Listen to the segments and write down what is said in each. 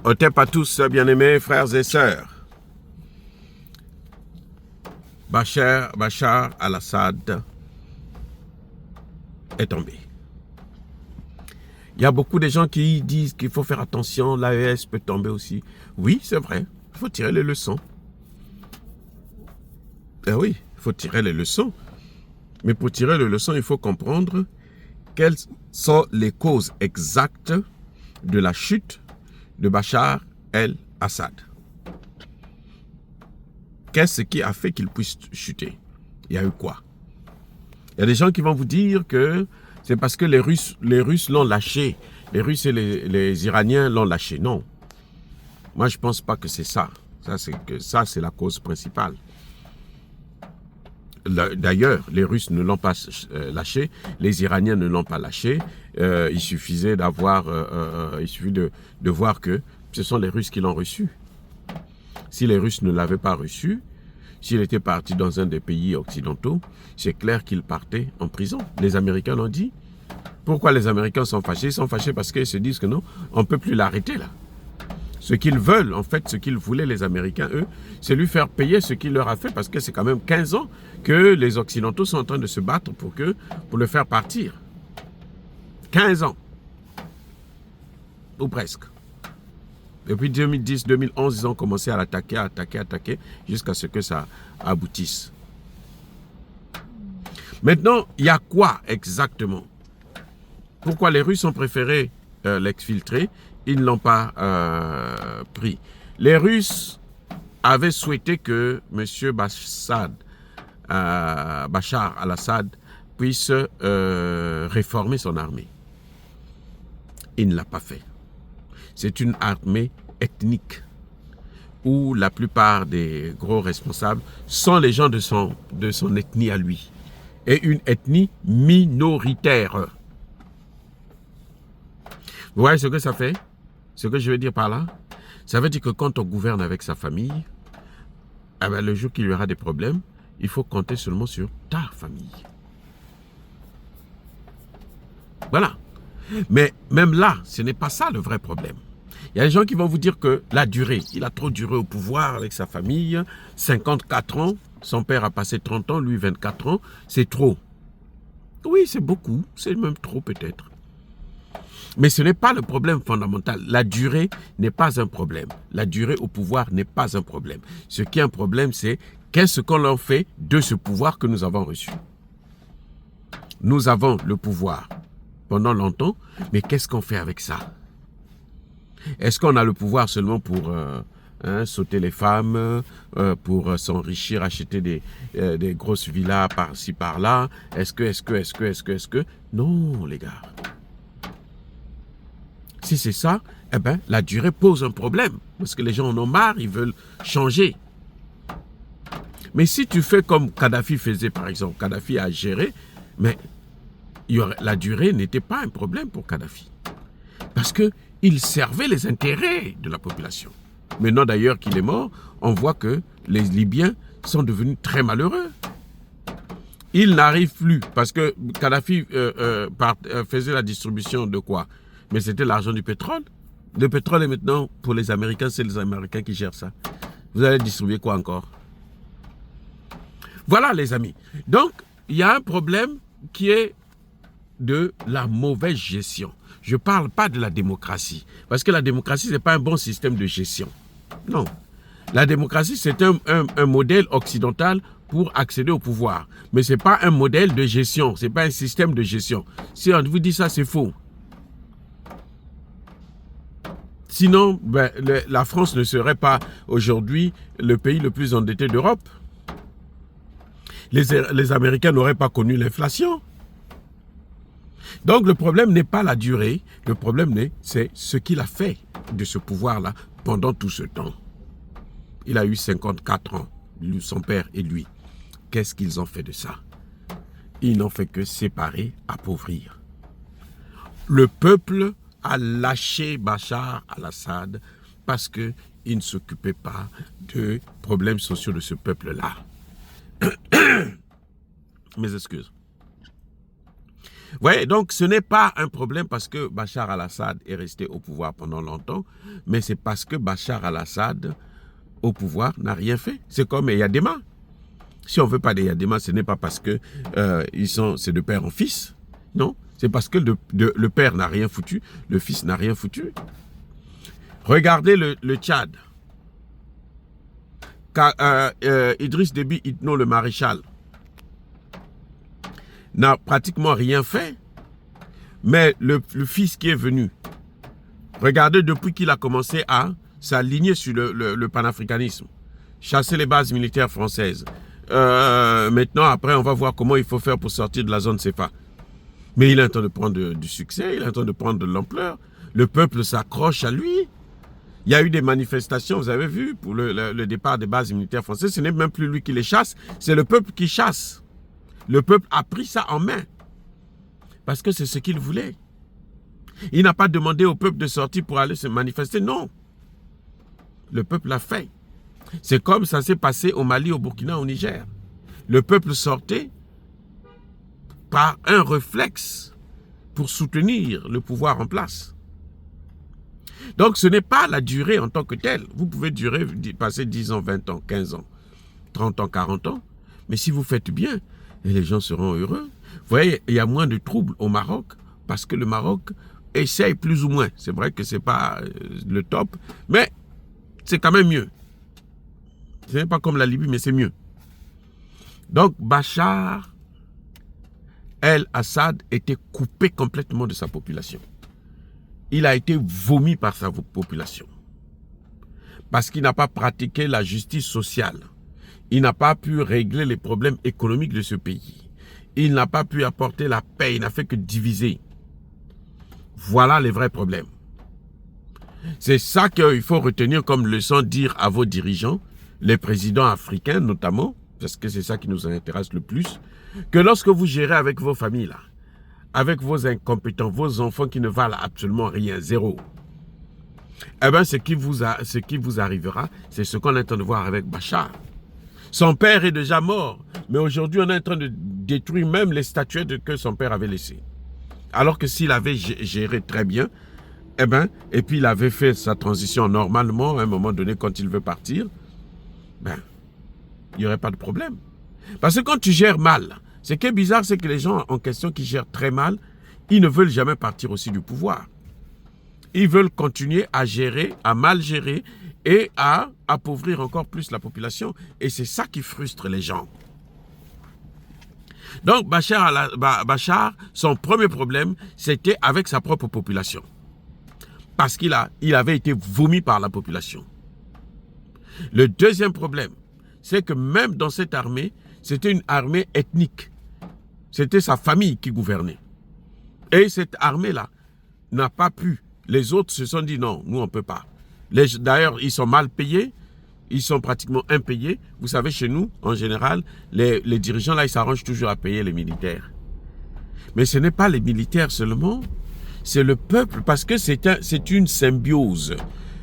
Otep à tous, bien-aimés frères et sœurs. Bachar al-Assad est tombé. Il y a beaucoup de gens qui disent qu'il faut faire attention, l'AES peut tomber aussi. Oui, c'est vrai, il faut tirer les leçons. Eh oui, il faut tirer les leçons. Mais pour tirer les leçons, il faut comprendre quelles sont les causes exactes de la chute de Bachar el-Assad. Qu'est-ce qui a fait qu'il puisse chuter? Il y a eu quoi? Il y a des gens qui vont vous dire que c'est parce que les Russes l'ont lâché. Les Russes et les Iraniens l'ont lâché. Non. Moi, je ne pense pas que c'est ça. Ça, c'est la cause principale. D'ailleurs, les Russes ne l'ont pas lâché, les Iraniens ne l'ont pas lâché. Il suffisait il suffit de voir que ce sont les Russes qui l'ont reçu. Si les Russes ne l'avaient pas reçu, s'il était parti dans un des pays occidentaux, c'est clair qu'il partait en prison. Les Américains l'ont dit. Pourquoi les Américains sont fâchés? Ils sont fâchés parce qu'ils se disent que non, on ne peut plus l'arrêter là. Ce qu'ils veulent, en fait, ce qu'ils voulaient les Américains, eux, c'est lui faire payer ce qu'il leur a fait, parce que c'est quand même 15 ans que les Occidentaux sont en train de se battre pour le faire partir. 15 ans. Ou presque. Depuis 2010, 2011, ils ont commencé à attaquer, jusqu'à ce que ça aboutisse. Maintenant, il y a quoi exactement? Pourquoi les Russes ont préféré l'exfiltrer? Ils ne l'ont pas pris. Les Russes avaient souhaité que M. Bachar al-Assad puisse réformer son armée. Il ne l'a pas fait. C'est une armée ethnique où la plupart des gros responsables sont les gens de son ethnie à lui. Et une ethnie minoritaire. Vous voyez ce que ça fait? Ce que je veux dire par là? Ça veut dire que quand on gouverne avec sa famille, eh bien, le jour qu'il y aura des problèmes, il faut compter seulement sur ta famille. Voilà. Mais même là, ce n'est pas ça le vrai problème. Il y a des gens qui vont vous dire que la durée, il a trop duré au pouvoir avec sa famille, 54 ans, son père a passé 30 ans, lui 24 ans, c'est trop. Oui, c'est beaucoup, c'est même trop peut-être. Mais ce n'est pas le problème fondamental. La durée n'est pas un problème. La durée au pouvoir n'est pas un problème. Ce qui est un problème, c'est qu'est-ce qu'on en fait de ce pouvoir que nous avons reçu. Nous avons le pouvoir pendant longtemps, mais qu'est-ce qu'on fait avec ça? Est-ce qu'on a le pouvoir seulement pour sauter les femmes, pour s'enrichir, acheter des grosses villas par-ci, par-là? Est-ce que? Non, les gars. Si c'est ça, eh bien, la durée pose un problème. Parce que les gens en ont marre, ils veulent changer. Mais si tu fais comme Kadhafi faisait, par exemple, Kadhafi a géré, mais la durée n'était pas un problème pour Kadhafi. Parce qu'il servait les intérêts de la population. Maintenant d'ailleurs qu'il est mort, on voit que les Libyens sont devenus très malheureux. Ils n'arrivent plus, parce que Kadhafi faisait la distribution de quoi? Mais c'était l'argent du pétrole. Le pétrole est maintenant, pour les Américains, c'est les Américains qui gèrent ça. Vous allez distribuer quoi encore? Voilà les amis. Donc, il y a un problème qui est de la mauvaise gestion. Je ne parle pas de la démocratie. Parce que la démocratie, ce n'est pas un bon système de gestion. Non. La démocratie, c'est un modèle occidental pour accéder au pouvoir. Mais ce n'est pas un modèle de gestion. Ce n'est pas un système de gestion. Si on vous dit ça, c'est faux. Sinon, ben, la France ne serait pas aujourd'hui le pays le plus endetté d'Europe. Les Américains n'auraient pas connu l'inflation. Donc le problème n'est pas la durée, le problème c'est ce qu'il a fait de ce pouvoir-là pendant tout ce temps. Il a eu 54 ans, son père et lui. Qu'est-ce qu'ils ont fait de ça? Ils n'ont fait que séparer, appauvrir. Le peuple a lâché Bachar al-Assad parce qu'il ne s'occupait pas de problèmes sociaux de ce peuple-là. Mes excuses. Vous voyez, donc ce n'est pas un problème parce que Bachar al-Assad est resté au pouvoir pendant longtemps, mais c'est parce que Bachar al-Assad, au pouvoir, n'a rien fait. C'est comme Eyadema. Si on ne veut pas d'Eyadema, ce n'est pas parce que c'est de père en fils. Non, c'est parce que le père n'a rien foutu, le fils n'a rien foutu. Regardez le Tchad. Idriss Déby Itno, le maréchal, n'a pratiquement rien fait. Mais le fils qui est venu, regardez depuis qu'il a commencé à s'aligner sur le panafricanisme, chasser les bases militaires françaises. Maintenant, après, on va voir comment il faut faire pour sortir de la zone CFA. Mais il est en train de prendre du succès, il est en train de prendre de l'ampleur. Le peuple s'accroche à lui. Il y a eu des manifestations, vous avez vu, pour le départ des bases militaires françaises. Ce n'est même plus lui qui les chasse, c'est le peuple qui chasse. Le peuple a pris ça en main. Parce que c'est ce qu'il voulait. Il n'a pas demandé au peuple de sortir pour aller se manifester, non. Le peuple l'a fait. C'est comme ça s'est passé au Mali, au Burkina, au Niger. Le peuple sortait par un réflexe pour soutenir le pouvoir en place. Donc ce n'est pas la durée en tant que telle. Vous pouvez passer 10 ans, 20 ans, 15 ans, 30 ans, 40 ans. Mais si vous faites bien, et les gens seront heureux. Vous voyez, il y a moins de troubles au Maroc parce que le Maroc essaye plus ou moins. C'est vrai que ce n'est pas le top, mais c'est quand même mieux. Ce n'est pas comme la Libye, mais c'est mieux. Donc Bachar el-Assad était coupé complètement de sa population. Il a été vomi par sa population. Parce qu'il n'a pas pratiqué la justice sociale. Il n'a pas pu régler les problèmes économiques de ce pays. Il n'a pas pu apporter la paix. Il n'a fait que diviser. Voilà les vrais problèmes. C'est ça qu'il faut retenir comme leçon, dire à vos dirigeants, les présidents africains notamment, parce que c'est ça qui nous intéresse le plus, que lorsque vous gérez avec vos familles, là, avec vos incompétents, vos enfants qui ne valent absolument rien, zéro, eh bien ce qui vous arrivera, c'est ce qu'on est en train de voir avec Bachar. Son père est déjà mort, mais aujourd'hui on est en train de détruire même les statuettes que son père avait laissées. Alors que s'il avait géré très bien, eh bien, et puis il avait fait sa transition normalement, à un moment donné, quand il veut partir, ben, il n'y aurait pas de problème. Parce que quand tu gères mal, ce qui est bizarre, c'est que les gens en question qui gèrent très mal, ils ne veulent jamais partir aussi du pouvoir. Ils veulent continuer à gérer, à mal gérer et à appauvrir encore plus la population. Et c'est ça qui frustre les gens. Donc Bachar, son premier problème, c'était avec sa propre population. Parce qu'il avait été vomi par la population. Le deuxième problème, c'est que même dans cette armée, c'était une armée ethnique. C'était sa famille qui gouvernait. Et cette armée-là n'a pas pu. Les autres se sont dit non, nous on ne peut pas. D'ailleurs, ils sont mal payés. Ils sont pratiquement impayés. Vous savez, chez nous, en général, les dirigeants, là, ils s'arrangent toujours à payer les militaires. Mais ce n'est pas les militaires seulement, c'est le peuple, parce que c'est une symbiose.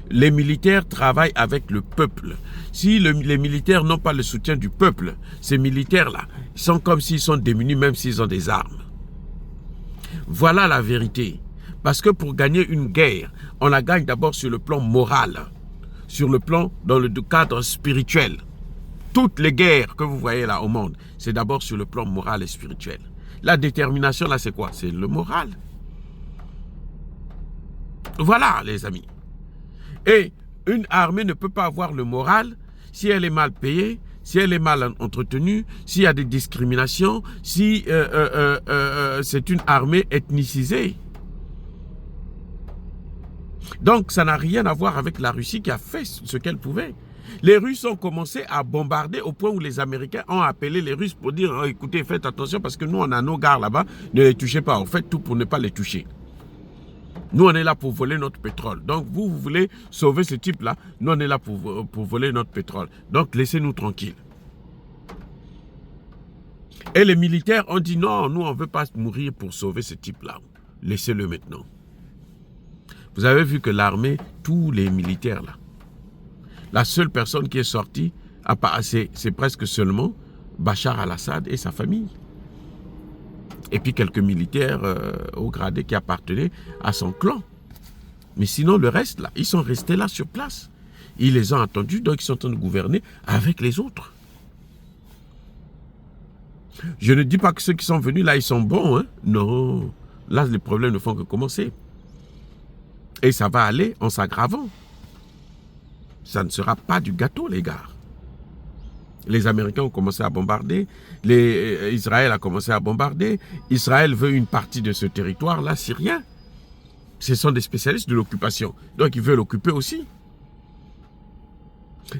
Les militaires travaillent avec le peuple. Si les militaires n'ont pas le soutien du peuple, ces militaires-là, ils sont comme s'ils sont démunis, même s'ils ont des armes. Voilà la vérité. Parce que pour gagner une guerre, on la gagne d'abord sur le plan moral, sur le plan, dans le cadre spirituel. Toutes les guerres que vous voyez là au monde, c'est d'abord sur le plan moral et spirituel. La détermination là, c'est quoi? C'est le moral. Voilà les amis. Et une armée ne peut pas avoir le moral si elle est mal payée, si elle est mal entretenue, s'il y a des discriminations, si c'est une armée ethnicisée. Donc, ça n'a rien à voir avec la Russie qui a fait ce qu'elle pouvait. Les Russes ont commencé à bombarder au point où les Américains ont appelé les Russes pour dire oh, « Écoutez, faites attention parce que nous, on a nos gares là-bas, ne les touchez pas. On fait tout pour ne pas les toucher. Nous, on est là pour voler notre pétrole. Donc, vous voulez sauver ce type-là. Nous, on est là pour voler notre pétrole. Donc, laissez-nous tranquilles. » Et les militaires ont dit « Non, nous, on ne veut pas mourir pour sauver ce type-là. Laissez-le maintenant. » Vous avez vu que l'armée, tous les militaires là, la seule personne qui est sortie, c'est presque seulement Bachar al-Assad et sa famille. Et puis quelques militaires au gradé qui appartenaient à son clan. Mais sinon, le reste, là, ils sont restés là sur place. Ils les ont attendus, donc ils sont en train de gouverner avec les autres. Je ne dis pas que ceux qui sont venus là, ils sont bons. Hein? Non. Là, les problèmes ne font que commencer. Et ça va aller en s'aggravant. Ça ne sera pas du gâteau, les gars. Les Américains ont commencé à bombarder. Israël a commencé à bombarder. Israël veut une partie de ce territoire-là syrien. Ce sont des spécialistes de l'occupation. Donc, ils veulent l'occuper aussi.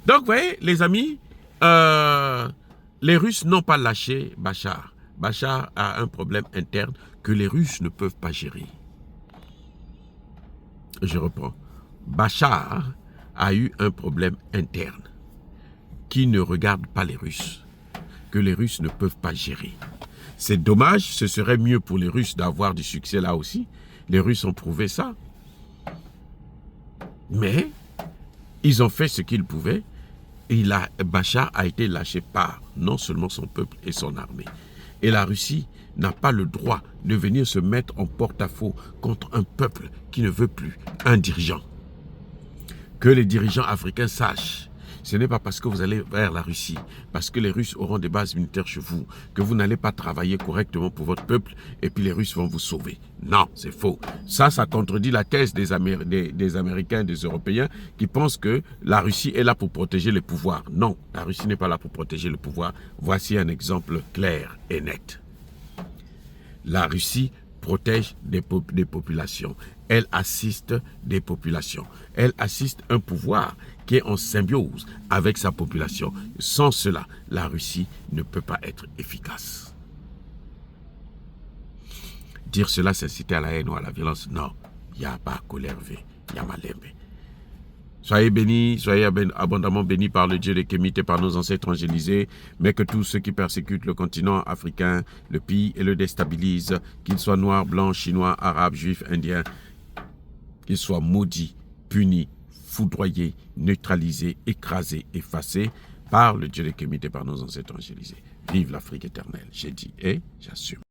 Donc, vous voyez, les amis, les Russes n'ont pas lâché Bachar. Bachar a un problème interne que les Russes ne peuvent pas gérer. Je reprends. Bachar a eu un problème interne qui ne regarde pas les Russes, que les Russes ne peuvent pas gérer. C'est dommage, ce serait mieux pour les Russes d'avoir du succès là aussi. Les Russes ont prouvé ça. Mais ils ont fait ce qu'ils pouvaient. Et Bachar a été lâché par non seulement son peuple et son armée. Et la Russie n'a pas le droit de venir se mettre en porte-à-faux contre un peuple qui ne veut plus un dirigeant. Que les dirigeants africains sachent, ce n'est pas parce que vous allez vers la Russie, parce que les Russes auront des bases militaires chez vous, que vous n'allez pas travailler correctement pour votre peuple et puis les Russes vont vous sauver. Non, c'est faux. Ça contredit la thèse des Américains, des Européens qui pensent que la Russie est là pour protéger les pouvoirs. Non, la Russie n'est pas là pour protéger le pouvoir. Voici un exemple clair et net. La Russie protège des populations. Elle assiste des populations. Elle assiste un pouvoir qui est en symbiose avec sa population. Sans cela, la Russie ne peut pas être efficace. Dire cela, c'est inciter à la haine ou à la violence. Non, il n'y a pas colère, il y a malembe. Soyez bénis, soyez abondamment bénis par le Dieu des Kémites et par nos ancêtres angélisés, mais que tous ceux qui persécutent le continent africain le pillent et le déstabilisent, qu'ils soient noirs, blancs, chinois, arabes, juifs, indiens, qu'ils soient maudits, punis, foudroyés, neutralisés, écrasés, effacés par le Dieu des Kémites et par nos ancêtres angélisés. Vive l'Afrique éternelle, j'ai dit et j'assume.